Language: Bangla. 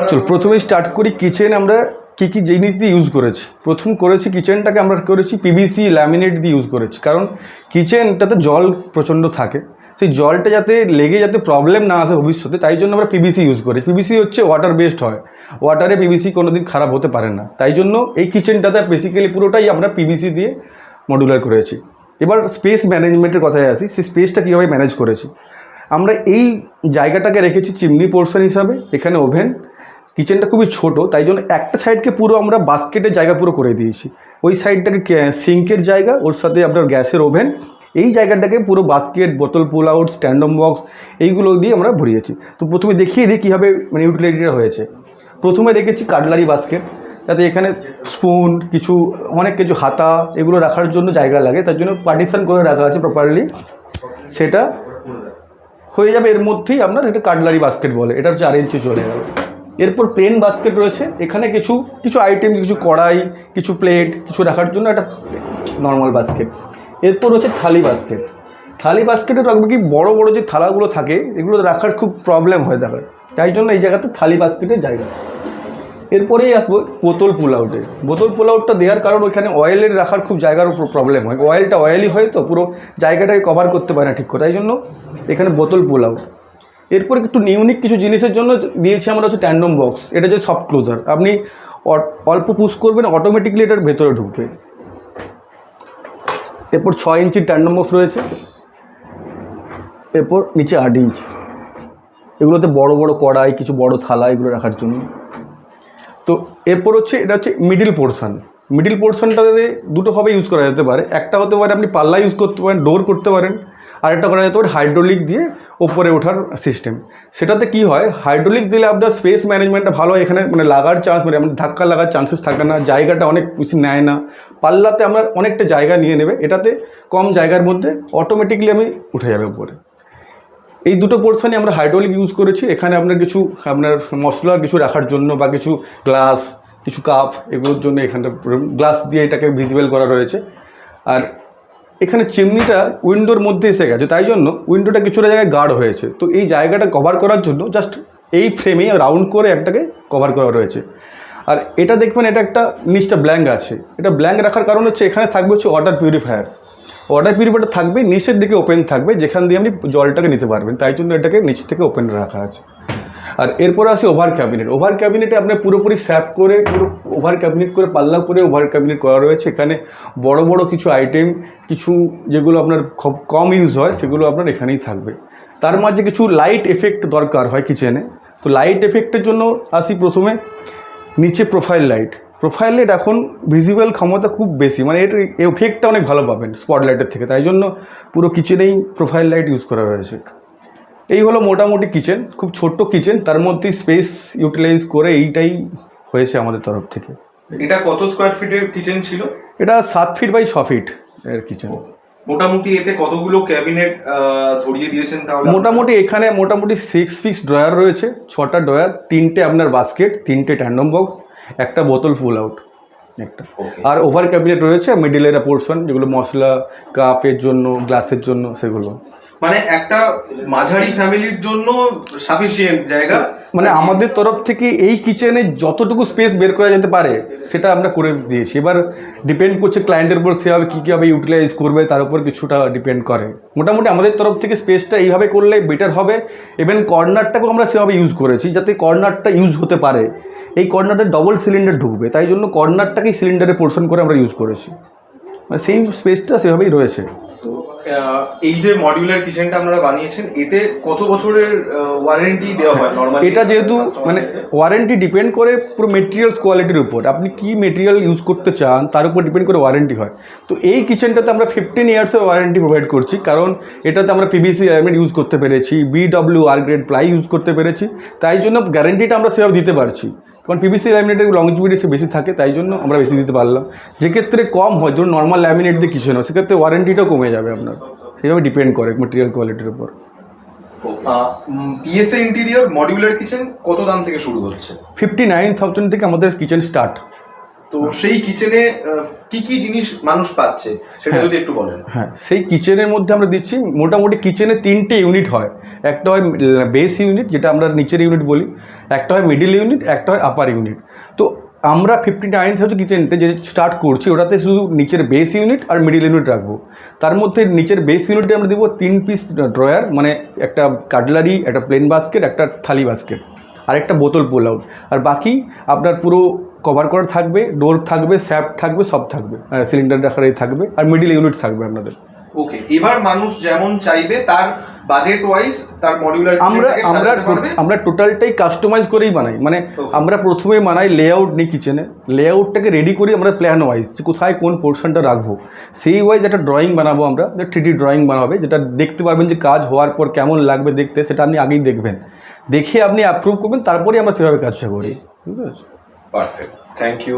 চল প্রথমে স্টার্ট করি কিচেন আমরা কী কী জিনিস দিয়ে ইউজ করেছি। প্রথম করেছি কিচেনটাকে আমরা করেছি পিভিসি ল্যামিনেট দিয়ে ইউজ করেছি, কারণ কিচেনটাতে জল প্রচণ্ড থাকে, সেই জলটা যাতে লেগে যাতে প্রবলেম না আসে ভবিষ্যতে, তাই জন্য আমরা পিভিসি ইউজ করি। পিভিসি হচ্ছে ওয়াটার বেসড হয়, ওয়াটারে পিভিসি কোনো দিন খারাপ হতে পারে না, তাই জন্য এই কিচেনটাতে বেসিক্যালি পুরোটাই আমরা পিভিসি দিয়ে মডুলার করেছি। এবার স্পেস ম্যানেজমেন্টের কথায় আসি, সেই স্পেসটা কীভাবে ম্যানেজ করেছি। আমরা এই জায়গাটাকে রেখেছি চিমনি পোর্শন হিসাবে, এখানে ওভেন, কিচেনটা খুবই ছোট, তাই জন্য একটা সাইডকে পুরো আমরা বাস্কেটের জায়গা পুরো করে দিয়েছি, ওই সাইডটাকে সিঙ্কের জায়গা, ওর সাথে আপনার গ্যাসের ওভেন, এই জায়গাটাকে পুরো বাস্কেট, বোতল পুল আউট, স্ট্যান্ডম বক্স এইগুলো দিয়ে আমরা ভরিয়েছি। তো প্রথমে দেখিয়ে দিই কীভাবে মানে ইউটিলিটিটা হয়েছে। প্রথমে রেখেছি কাটলারি বাস্কেট, যাতে এখানে স্পুন কিছু অনেক কিছু হাতা এগুলো রাখার জন্য জায়গা লাগে, তার জন্য পার্টিশন করে রাখা আছে প্রপারলি, সেটা হয়ে যাবে। এর মধ্যেই আপনার এটা কাটলারি বাস্কেট বলে, এটা হচ্ছে 4 ইঞ্চি চলে গেল। এরপর প্লেন বাস্কেট রয়েছে, এখানে কিছু কিছু আইটেম, কিছু কড়াই, কিছু প্লেট, কিছু রাখার জন্য একটা নর্মাল বাস্কেট। এরপর হচ্ছে থালি বাস্কেট। থালি বাস্কেটে রাখবে কি বড় বড় যে থালাগুলো থাকে এগুলো রাখার খুব প্রবলেম হয় দেখার, তাই জন্য এই জায়গাতে থালি বাস্কেটের জায়গা। এরপরেই আসবো বোতল পুল আউটে। বোতল পুল আউটটা দেওয়ার কারণ ওইখানে অয়েলের রাখার খুব জায়গার উপর প্রবলেম হয়, অয়েলটা অয়েলি হয় তো পুরো জায়গাটাকে কভার করতে পারে না ঠিক করে, তাই জন্য এখানে বোতল পুল আউট। এরপর একটু ইউনিক কিছু জিনিসের জন্য দিয়েছি আমরা হচ্ছে ট্যান্ডম বক্স। এটা যে সফট ক্লোজার, আপনি অল্প পুশ করবেন অটোমেটিকলি এটার ভেতরে ঢুকবে। এরপর 6 ইঞ্চির ট্যান্ডম বক্স রয়েছে, এরপর নিচে 8 ইঞ্চ, এগুলোতে বড় বড় কড়াই, কিছু বড় থালা এগুলো রাখার জন্য। তো এরপর হচ্ছে এটা হচ্ছে মিডিল পোর্শন। মিডিল পোর্শনটাতে দুটোভাবে ইউজ করা যেতে পারে, একটা হতে পারে আপনি পাল্লা ইউজ করতে পারেন, ডোর করতে পারেন, আরেকটা করা যেতে পারে হাইড্রোলিক দিয়ে ওপরে ওঠার সিস্টেম। সেটাতে কি হয়, হাইড্রোলিক দিলে আপনার স্পেস ম্যানেজমেন্টটা ভালো হয়, এখানে মানে লাগার চান্স মানে আপনার ধাক্কা লাগার চান্সেস থাকে না, জায়গাটা অনেক বেশি নেয় না। পাল্লাতে আমরা অনেকটা জায়গা নিয়ে নেবে, এটাতে কম জায়গার মধ্যে অটোমেটিকলি আমি উঠে যাবে উপরে। এই দুটো পোর্শনে আমরা হাইড্রোলিক ইউজ করেছি। এখানে আপনার কিছু আপনার মশলার কিছু রাখার জন্য বা কিছু গ্লাস, কিছু কাপ এগুলোর জন্য এখানটা গ্লাস দিয়ে এটাকে ভিজিবল করা রয়েছে। আর এখানে চিমনিটা উইন্ডোর মধ্যে এসে গেছে, তাই জন্য উইন্ডোটা কিছুটা জায়গায় গার্ড হয়েছে। তো এই জায়গাটা কভার করার জন্য জাস্ট এই ফ্রেমে রাউন্ড করে একটাকে কভার করা রয়েছে। আর এটা দেখবেন এটা একটা নিচটা ব্ল্যাঙ্ক আছে, এটা ব্ল্যাঙ্ক রাখার কারণ হচ্ছে এখানে থাকবে হচ্ছে ওয়াটার পিউরিফায়ার। ওয়াটার পিউরিফায়ারটা থাকবে নিচের দিকে ওপেন থাকবে, যেখান দিয়ে আপনি জলটাকে নিতে পারবেন, তাই জন্য এটাকে নিচ থেকে ওপেন রাখা আছে। আর এরপরে আসি ওভার ক্যাবিনেট। ওভার ক্যাবিনেটে আপনার পুরোপুরি স্যাপ করে পুরো ওভার ক্যাবিনেট করে পাল্লা করে ওভার ক্যাবিনেট করা রয়েছে। এখানে বড় বড় কিছু আইটেম, কিছু যেগুলো আপনার খুব কম ইউজ হয় সেগুলো আপনার এখানেই থাকবে। তার মাঝে কিছু লাইট এফেক্ট দরকার হয় কিচেনে, তো লাইট এফেক্টের জন্য আসি প্রথমে নিচে প্রোফাইল লাইট। প্রোফাইল লাইট এখন ভিজিবল ক্ষমতা খুব বেশি, মানে এর এফেক্টটা অনেক ভালো পাবেন স্পটলাইটের থেকে, তাই জন্য পুরো কিচেনেই প্রোফাইল লাইট ইউজ করা হয়েছে। এই হলো মোটামুটি কিচেন, খুব ছোট্ট কিচেন, তার মধ্যে স্পেস ইউটিলাইজ করে এইটাই হয়েছে আমাদের তরফ থেকে। এটা কত স্কোয়ার ফিটের কিচেন ছিল? এটা 7 ফিট বাই 6 ফিট এর কিচেন। মোটামুটি এতে কতগুলো ক্যাবিনেট ধরিয়ে দিয়েছেন তাহলে? মোটামুটি এখানে মোটামুটি 6 পিস ড্রয়ার রয়েছে, 6টা ড্রয়ার, 3টে আপনার বাস্কেট, 3টে ট্যান্ডম বক্স, একটা বোতল ফুল আউট একটা, আর ওভার ক্যাবিনেট রয়েছে মিডিলের পোর্শন যেগুলো মশলা কাপের জন্য, গ্লাসের জন্য, সেগুলো। মানে একটা মাঝারি ফ্যামিলির জন্য সাফিসিয়েন্ট জায়গা, মানে আমাদের তরফ থেকে এই কিচেনে যতটুকু স্পেস বের করা যেতে পারে সেটা আমরা করে দিয়েছি। এবার ডিপেন্ড করছে ক্লায়েন্টের উপর, সেভাবে কী কীভাবে ইউটিলাইজ করবে তার উপর কিছুটা ডিপেন্ড করে। মোটামুটি আমাদের তরফ থেকে স্পেসটা এইভাবে করলে বেটার হবে। ইভেন কর্নারটাকেও আমরা সেভাবে ইউজ করেছি যাতে কর্নারটা ইউজ হতে পারে। এই কর্নারটা ডবল সিলিন্ডার ঢুকবে, তাই জন্য কর্নারটাকেই সিলিন্ডারে পোর্শন করে আমরা ইউজ করেছি, মানে সেই স্পেসটা সেভাবেই রয়েছে। এই যে মডিউলার কিচেনটা আপনারা বানিয়েছেন, এতে কত বছরের ওয়ারেন্টি দেওয়া হয় নরমালি? এটা যেহেতু মানে ওয়ারেন্টি ডিপেন্ড করে পুরো মেটেরিয়ালস কোয়ালিটির উপর, আপনি কি মেটেরিয়াল ইউজ করতে চান তার উপর ডিপেন্ড করে ওয়ারেন্টি হয়। তো এই কিচেনটাতে আমরা 15 ইয়ার্সের ওয়ারেন্টি প্রোভাইড করছি, কারণ এটাতে আমরা পিভিসি এলিমেন্ট ইউজ করতে পেরেছি, BWR গ্রেড প্লাই ইউজ করতে পেরেছি, তাই জন্য গ্যারেন্টিটা আমরা সেভাবে দিতে পারছি। কারণ পিভিসি ল্যামিনেটের লংজিভিটি বেশি থাকে, তাই জন্য আমরা বেশি দিতে পারলাম। যেক্ষেত্রে কম হয়, ধরুন নর্মাল ল্যামিনেট দিয়ে কিচেন হয়, সেক্ষেত্রে ওয়ারেন্টিটাও কমে যাবে আপনার, সেভাবে ডিপেন্ড করে মেটেরিয়াল কোয়ালিটির উপর। পিএসএ ইন্টেরিয়র মডিউলার কিচেন কত দাম থেকে শুরু হচ্ছে? 59,000 থেকে আমাদের কিচেন স্টার্ট। তো তো সেই কিচেনে কি কি জিনিস মানুষ পাচ্ছে সেটা যদি একটু বলেন। হ্যাঁ, সেই কিচেনের মধ্যে আমরা দিচ্ছি মোটামুটি কিচেনে 3টে ইউনিট হয়। একটা হয় বেস ইউনিট, যেটা আমরা নিচের ইউনিট বলি, একটা হয় মিডিল ইউনিট, একটা হয় আপার ইউনিট। তো আমরা 59,000 কিচেনটা যে স্টার্ট করছি ওটাতে শুধু নিচের বেস ইউনিট আর মিডিল ইউনিট রাখবো। তার মধ্যে নিচের বেস ইউনিটে আমরা দেবো 3 পিস ড্রয়ার, মানে একটা কাটলারি, একটা প্লেন বাস্কেট, একটা থালি বাস্কেট, আর একটা বোতল পুল আউট। আর বাকি আপনার পুরো কভার করা থাকবে, ডোর থাকবে, স্যাপ থাকবে, সব থাকবে, সিলিন্ডার রাখারই থাকবে, আর মিডিল ইউনিট থাকবে আপনাদের। ওকে, এবার মানুষ যেমন চাইবে তার বাজেট ওয়াইজ তার মডিউলার আমরা টোটালটাই কাস্টমাইজ করেই বানাই। মানে আমরা প্রথমে বানাই লেআউট নিই কিচেনে, লেআউটটাকে রেডি করি আমরা প্ল্যান ওয়াইজ, যে কোথায় কোন পোর্শনটা রাখবো, সেই ওয়াইজ একটা ড্রয়িং বানাবো আমরা, যে 3D ড্রয়িং বানাবে, যেটা দেখতে পারবেন যে কাজ হওয়ার পর কেমন লাগবে দেখতে, সেটা আপনি আগেই দেখবেন, দেখে আপনি অ্যাপ্রুভ করবেন, তারপরে আমরা সেভাবে কাজটা করি। বুঝতে পারছি? Perfect, thank you.